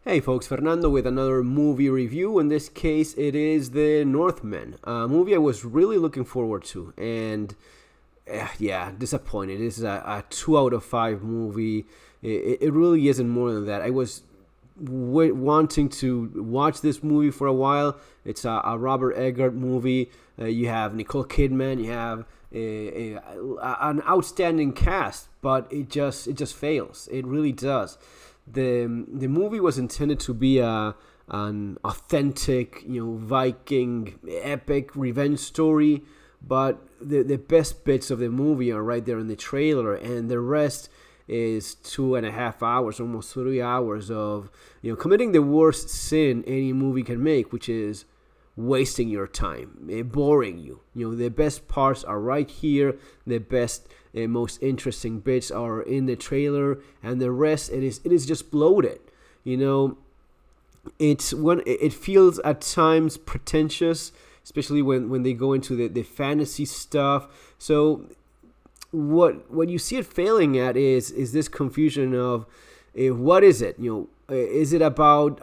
Hey folks, Fernando with another movie review. In this case, it is The Northman, a movie I was really looking forward to, and yeah, disappointed. This is a 2 out of 5 movie. It really isn't more than that. I was wanting to watch this movie for a while. It's a Robert Eggert movie. You have Nicole Kidman. You have an outstanding cast, but it just fails. It really does. The movie was intended to be an authentic, Viking epic revenge story, but the best bits of the movie are right there in the trailer, and the rest is 2.5 hours, almost 3 hours of committing the worst sin any movie can make, which is wasting your time, boring you. The best parts are right here. The best, most interesting bits are in the trailer, and the rest it is just bloated. It feels at times pretentious, especially when they go into the fantasy stuff. So what you see it failing at is this confusion of what is it? Is it about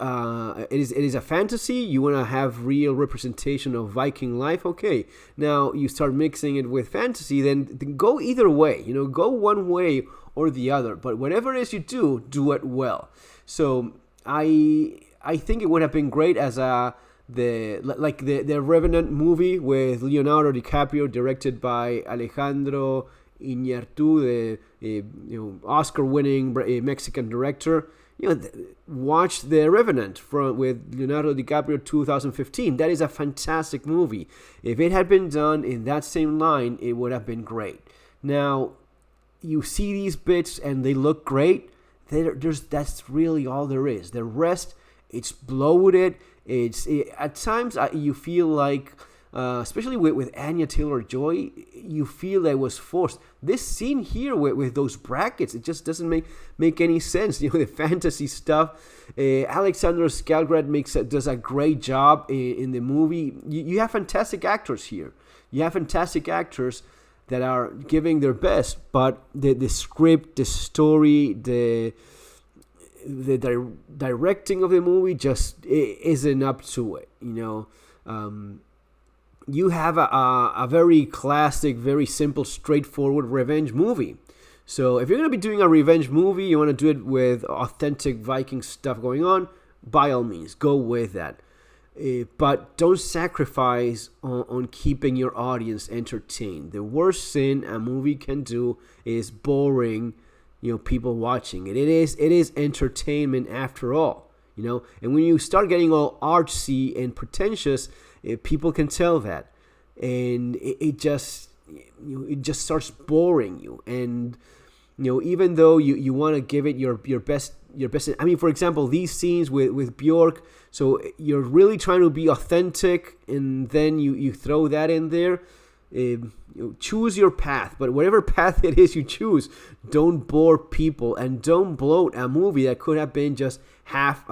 it is a fantasy? You want to have real representation of Viking life? Okay, now you start mixing it with fantasy, then go either way. Go one way or the other. But whatever it is you do it well. So I think it would have been great as the Revenant movie with Leonardo DiCaprio, directed by Alejandro Iñárritu, the Oscar-winning Mexican director. Watch The Revenant with Leonardo DiCaprio 2015. That is a fantastic movie. If it had been done in that same line, it would have been great. Now, you see these bits and they look great. That's really all there is. The rest, it's bloated. At times you feel like, especially with Anya Taylor-Joy, you feel that it was forced. This scene here with those brackets, it just doesn't make any sense. The fantasy stuff. Alexander Skarsgård does a great job in the movie. You have fantastic actors here. You have fantastic actors that are giving their best, but the script, the story, the directing of the movie just isn't up to it. You have a very classic, very simple, straightforward revenge movie. So if you're going to be doing a revenge movie, you want to do it with authentic Viking stuff going on, by all means, go with that. But don't sacrifice on keeping your audience entertained. The worst sin a movie can do is boring, people watching it. It is entertainment after all, And when you start getting all artsy and pretentious, people can tell that, and it just starts boring you. And even though you want to give it your best. I mean, for example, these scenes with Bjork. So you're really trying to be authentic, and then you throw that in there. Choose your path, but whatever path it is you choose, don't bore people and don't bloat a movie that could have been just half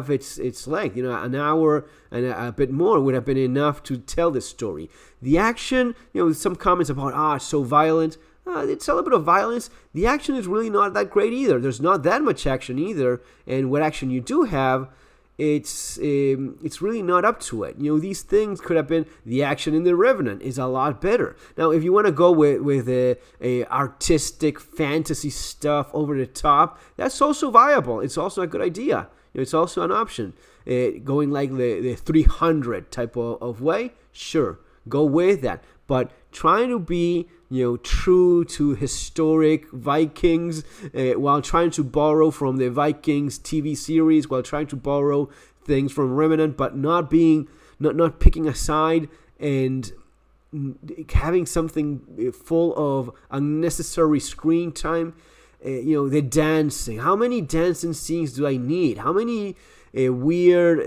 its length. An hour and a bit more would have been enough to tell this story. The action, some comments about it's so violent. It's a little bit of violence. The action is really not that great either. There's not that much action either, and what action you do have, it's really not up to it. These things could have been. The action in The Revenant is a lot better. Now, if you want to go with a artistic fantasy stuff over the top, that's also viable. It's also a good idea. It's also an option. Going like the 300 type of way, sure, go with that. But trying to be true to historic Vikings, while trying to borrow from the Vikings TV series, while trying to borrow things from Remnant, but not picking a side and having something full of unnecessary screen time. The dancing. How many dancing scenes do I need? How many weird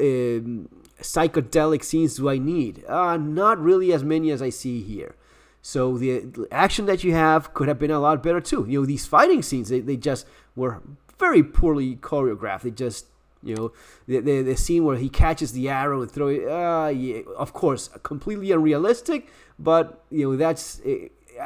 psychedelic scenes do I need? Not really as many as I see here. So the action that you have could have been a lot better too. These fighting scenes, they just were very poorly choreographed. They just, the scene where he catches the arrow and throws it, yeah, of course, completely unrealistic. But that's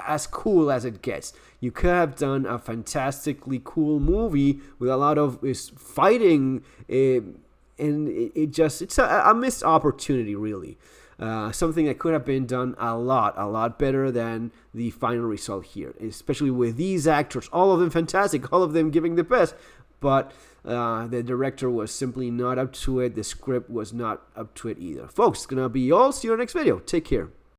as cool as it gets. You could have done a fantastically cool movie with a lot of fighting, and it's a missed opportunity, really. Something that could have been done a lot better than the final result here, especially with these actors, all of them fantastic, all of them giving the best, but the director was simply not up to it. The script was not up to it either. Folks, it's gonna be all. See you in the next video. Take care.